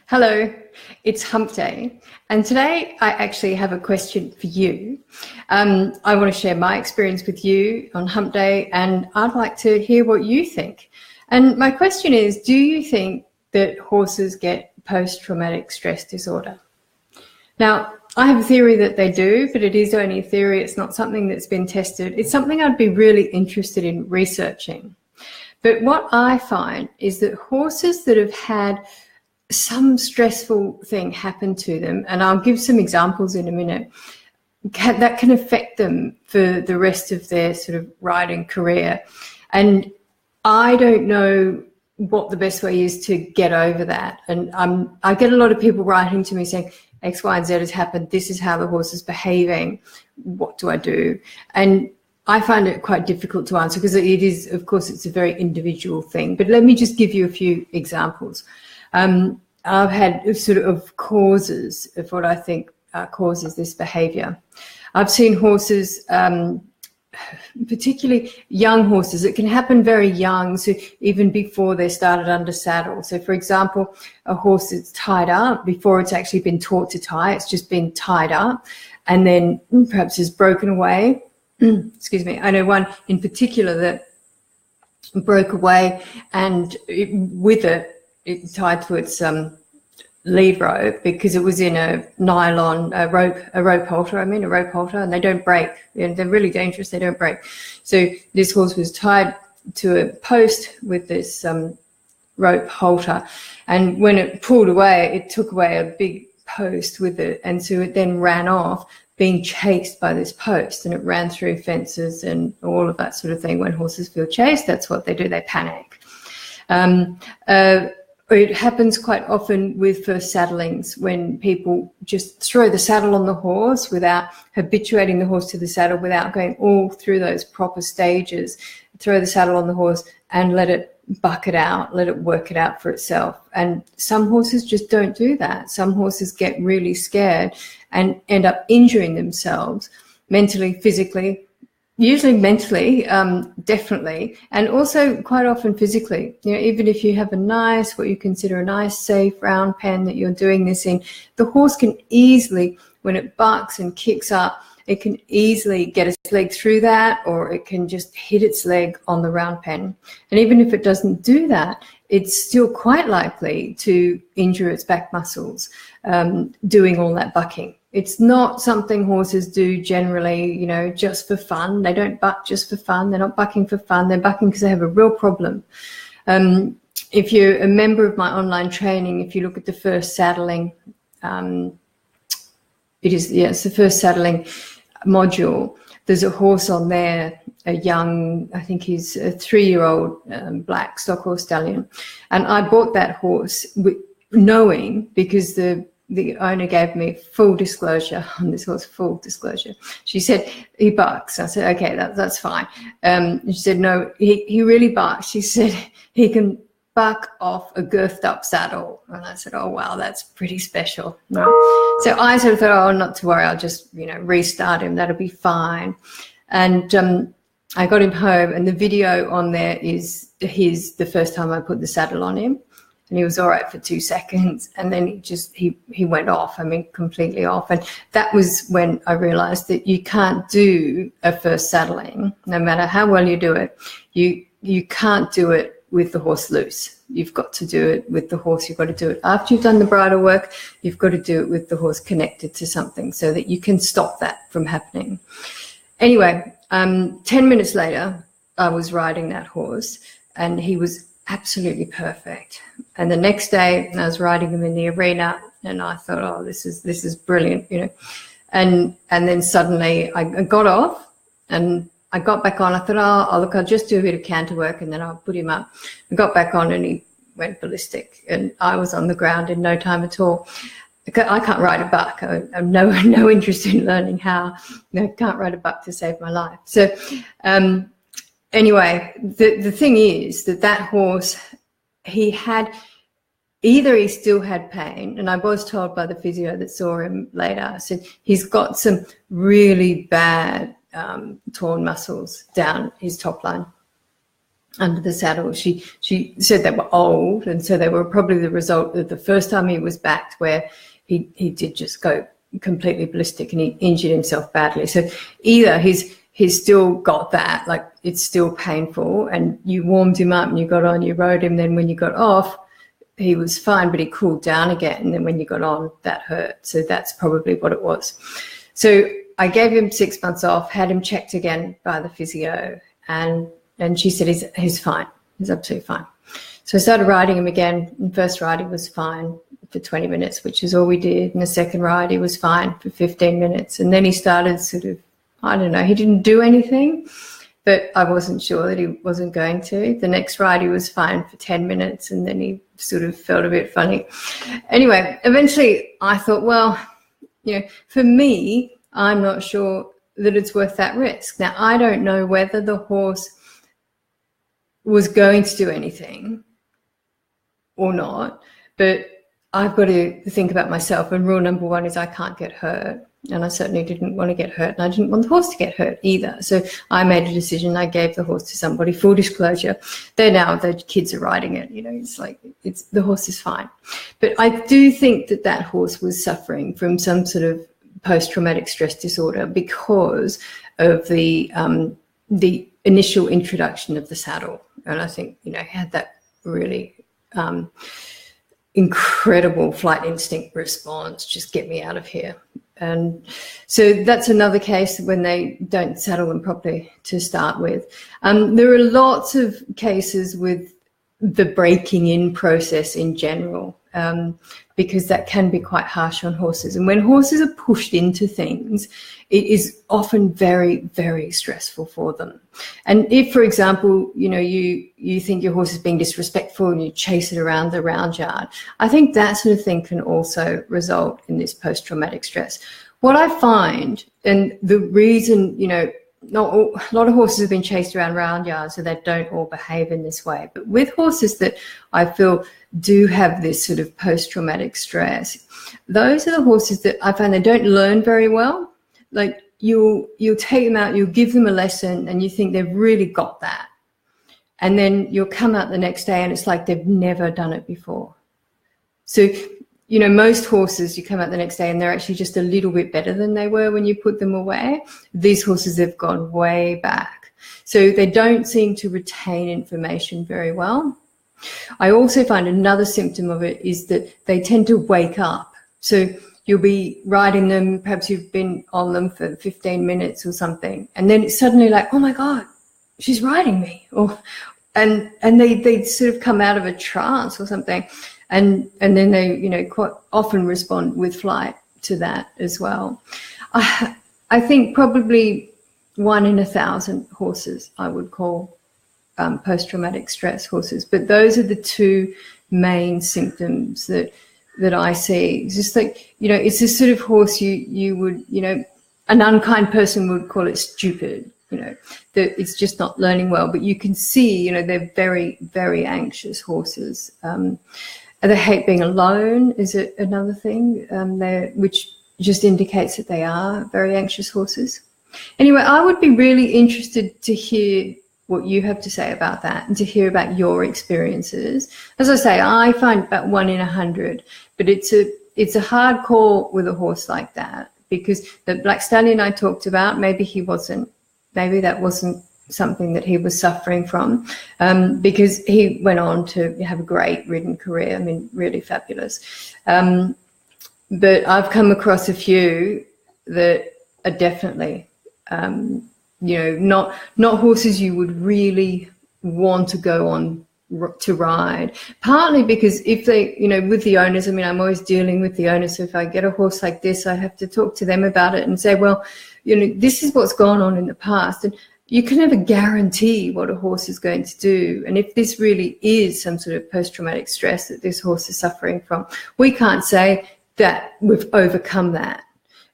Hello, it's Hump Day, and today I actually have a question for you. I want to share my experience with you on Hump Day, and I'd like to hear what you think. And my question is, do you think that horses get post-traumatic stress disorder? Now, I have a theory that they do, but it is only a theory. It's not something that's been tested. It's something I'd be really interested in researching. But what I find is that horses that have had some stressful thing happen to them, and I'll give some examples in a minute, that can affect them for the rest of their sort of riding career. And I don't know what the best way is to get over that. And I get a lot of people writing to me saying, X, Y, and Z has happened. This is how the horse is behaving. What do I do? And I find it quite difficult to answer because it is, of course, it's a very individual thing. But let me just give you a few examples. I've had sort of causes of what I think causes this behavior. I've seen horses, particularly young horses. It can happen very young, so even before they started under saddle. So, for example, a horse that's tied up before it's actually been taught to tie. It's just been tied up and then perhaps is broken away. Excuse me. I know one in particular that broke away, and with it tied to its lead rope because it was in a nylon rope halter, and they don't break. They're really dangerous. They don't break. So this horse was tied to a post with this rope halter, and when it pulled away, it took away a big post with it, and so it then ran off being chased by this post, and it ran through fences and all of that sort of thing. When horses feel chased, that's what they do. They panic. It happens quite often with first saddlings when people just throw the saddle on the horse without habituating the horse to the saddle, without going all through those proper stages. Throw the saddle on the horse and let it buck it out, let it work it out for itself. And some horses just don't do that. Some horses get really scared and end up injuring themselves mentally, physically, usually mentally, definitely, and also quite often physically. Even if you have what you consider a nice, safe, round pen that you're doing this in, the horse can easily, when it bucks and kicks up, it can easily get its leg through that, or it can just hit its leg on the round pen. And even if it doesn't do that, it's still quite likely to injure its back muscles doing all that bucking. It's not something horses do generally, just for fun. They don't buck just for fun. They're not bucking for fun. They're bucking because they have a real problem. If you're a member of my online training, if you look at the first saddling, it's the first saddling module. There's a horse on there, a young, I think he's a 3-year-old black stock horse stallion. And I bought that horse knowing, because the owner gave me full disclosure on this horse, full disclosure. She said, he bucks. I said, okay, that's fine. She said, no, he really bucks. She said, he can buck off a girthed up saddle. And I said, oh, wow, that's pretty special. No. So I sort of thought, oh, not to worry, I'll just, restart him. That'll be fine. And I got him home, and the video on there is the first time I put the saddle on him. And he was all right for 2 seconds, and then he went off, completely off. And that was when I realized that you can't do a first saddling, no matter how well you do it. You can't do it with the horse loose. You've got to do it with the horse. You've got to do it after you've done the bridle work. You've got to do it with the horse connected to something so that you can stop that from happening. Anyway, 10 minutes later, I was riding that horse, and he was absolutely perfect. And the next day I was riding him in the arena, and I thought, oh, this is brilliant, and then suddenly I got off and I got back on. I thought, oh, look, I'll just do a bit of canter work and then I'll put him up. I got back on and he went ballistic, and I was on the ground in no time at all. I can't ride a buck. I have no interest in learning how. I can't ride a buck to save my life. So anyway, the thing is that horse, he still had pain, and I was told by the physio that saw him later, I said he's got some really bad torn muscles down his top line. under the saddle. She said they were old, and so they were probably the result of the first time he was backed, where he did just go completely ballistic and he injured himself badly. So either he's still got that, like it's still painful, and you warmed him up and you got on, you rode him, then when you got off, he was fine, but he cooled down again, and then when you got on, that hurt. So that's probably what it was. So I gave him 6 months off, had him checked again by the physio, and she said he's fine. He's absolutely fine. So I started riding him again. The first ride, he was fine for 20 minutes, which is all we did. And the second ride, he was fine for 15 minutes. And then he started sort of, I don't know, he didn't do anything, but I wasn't sure that he wasn't going to. The next ride, he was fine for 10 minutes, and then he sort of felt a bit funny. Anyway, eventually I thought, well, for me, I'm not sure that it's worth that risk. Now, I don't know whether the horse was going to do anything or not, but I've got to think about myself. And rule number one is I can't get hurt. And I certainly didn't want to get hurt, and I didn't want the horse to get hurt either. So I made a decision. I gave the horse to somebody. Full disclosure, the kids are riding it. It's like the horse is fine. But I do think that horse was suffering from some sort of post-traumatic stress disorder because of the initial introduction of the saddle. And I think he had that really incredible flight instinct response. Just get me out of here. And so that's another case when they don't saddle them properly to start with. There are lots of cases with the breaking in process in general, because that can be quite harsh on horses. And when horses are pushed into things, it is often very, very stressful for them. And if, for example, you think your horse is being disrespectful and you chase it around the round yard, I think that sort of thing can also result in this post-traumatic stress. What I find, and the reason, a lot of horses have been chased around round yards, so they don't all behave in this way. But with horses that I feel do have this sort of post-traumatic stress, those are the horses that I find they don't learn very well. Like you'll take them out, you'll give them a lesson, and you think they've really got that. And then you'll come out the next day and it's like they've never done it before. So, most horses, you come out the next day and they're actually just a little bit better than they were when you put them away. These horses have gone way back. So they don't seem to retain information very well. I also find another symptom of it is that they tend to wake up. So you'll be riding them, perhaps you've been on them for 15 minutes or something, and then it's suddenly like, oh my God, she's riding me. And they sort of come out of a trance or something. And then they, quite often respond with flight to that as well. I think probably 1 in 1,000 horses I would call post-traumatic stress horses. But those are the two main symptoms that I see. It's just like, it's this sort of horse you would, an unkind person would call it stupid, that it's just not learning well. But you can see, they're very, very anxious horses. They hate being alone is another thing, which just indicates that they are very anxious horses. Anyway, I would be really interested to hear what you have to say about that and to hear about your experiences. As I say, I find about 1 in 100, but it's a hard call with a horse like that, because the black stallion I talked about, maybe that wasn't something that he was suffering from, because he went on to have a great ridden career. I mean, really fabulous. But I've come across a few that are definitely, not horses you would really want to go on to ride, partly because if they, with the owners, I mean, I'm always dealing with the owners. So if I get a horse like this, I have to talk to them about it and say, well, this is what's gone on in the past. And you can never guarantee what a horse is going to do. And if this really is some sort of post-traumatic stress that this horse is suffering from, we can't say that we've overcome that.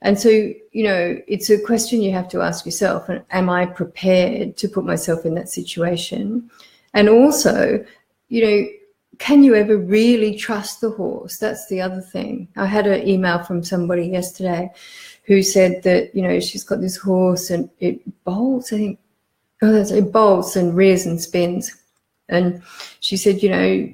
And so, it's a question you have to ask yourself, and am I prepared to put myself in that situation? And also, can you ever really trust the horse? That's the other thing. I had an email from somebody yesterday who said that, she's got this horse and it bolts, I think. It bolts and rears and spins. And she said, you know,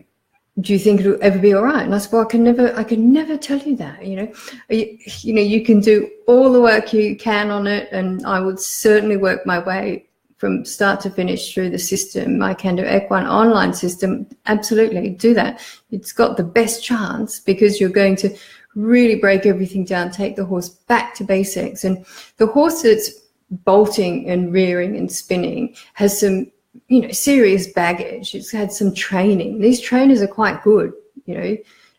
do you think it'll ever be all right? And I said, well, I can never tell you that, you know. You can do all the work you can on it, and I would certainly work my way from start to finish through the system, my Kandoo Equine online system. Absolutely, do that. It's got the best chance because you're going to really break everything down, take the horse back to basics. And the horse that's bolting and rearing and spinning has some, you know, serious baggage. It's had some training. These trainers are quite good, you know.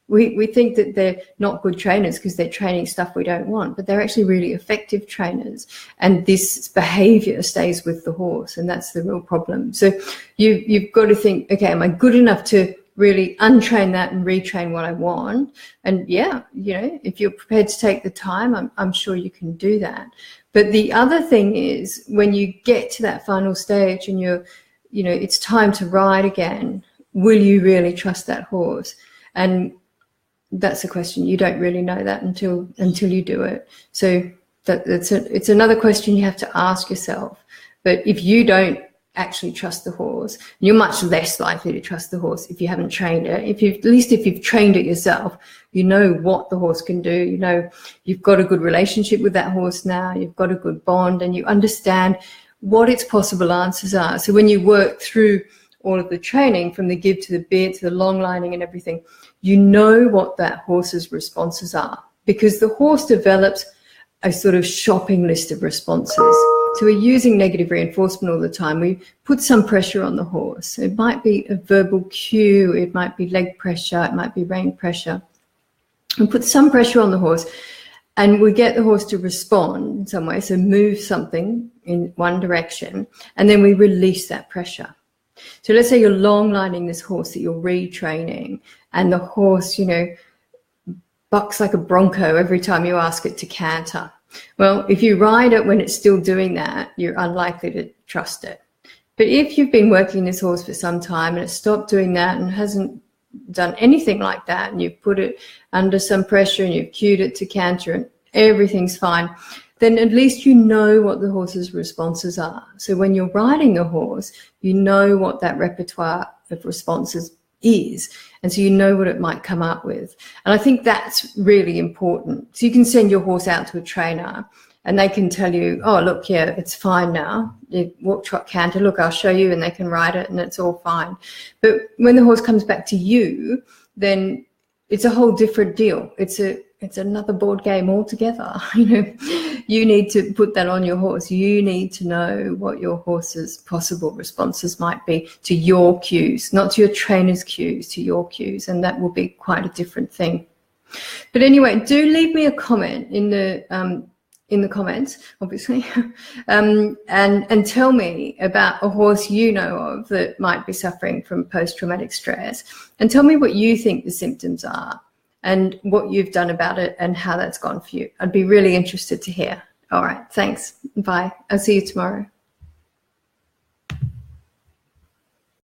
We think that they're not good trainers because they're training stuff we don't want, but they're actually really effective trainers. And this behavior stays with the horse, and that's the real problem. So you've got to think, okay, am I good enough to really untrain that and retrain what I want? And yeah, you know, if you're prepared to take the time, I'm sure you can do that. But the other thing is, when you get to that final stage and you know, it's time to ride again, will you really trust that horse? And that's a question. You don't really know that until you do it. So it's another question you have to ask yourself. But if you don't actually trust the horse, you're much less likely to trust the horse if you haven't trained it. At least if you've trained it yourself, you know what the horse can do. You know, you've got a good relationship with that horse now. You've got a good bond, and you understand what its possible answers are. So when you work through all of the training, from the give to the bid to the long lining and everything, you know what that horse's responses are, because the horse develops a sort of shopping list of responses. So we're using negative reinforcement all the time. We put some pressure on the horse. It might be a verbal cue, it might be leg pressure, it might be rein pressure. We put some pressure on the horse, and we get the horse to respond in some way, so move something in one direction, and then we release that pressure. So let's say you're long lining this horse that you're retraining, and the horse, you know, bucks like a bronco every time you ask it to canter. Well, if you ride it when it's still doing that, you're unlikely to trust it. But if you've been working this horse for some time and it's stopped doing that and hasn't done anything like that, and you've put it under some pressure and you've cued it to canter and everything's fine, then at least you know what the horse's responses are. So when you're riding the horse, you know what that repertoire of responses is, and so you know what it might come up with. And I think that's really important. So you can send your horse out to a trainer and they can tell you, oh, look, yeah, it's fine now. You walk, trot, canter, look, I'll show you, and they can ride it and it's all fine. But when the horse comes back to you, then it's a whole different deal. It's another board game altogether. You know, you need to put that on your horse. You need to know what your horse's possible responses might be to your cues, not to your trainer's cues, to your cues, and that will be quite a different thing. But anyway, do leave me a comment in the comments, obviously, and tell me about a horse you know of that might be suffering from post-traumatic stress, and tell me what you think the symptoms are and what you've done about it and how that's gone for you. I'd be really interested to hear. All right, thanks. Bye. I'll see you tomorrow.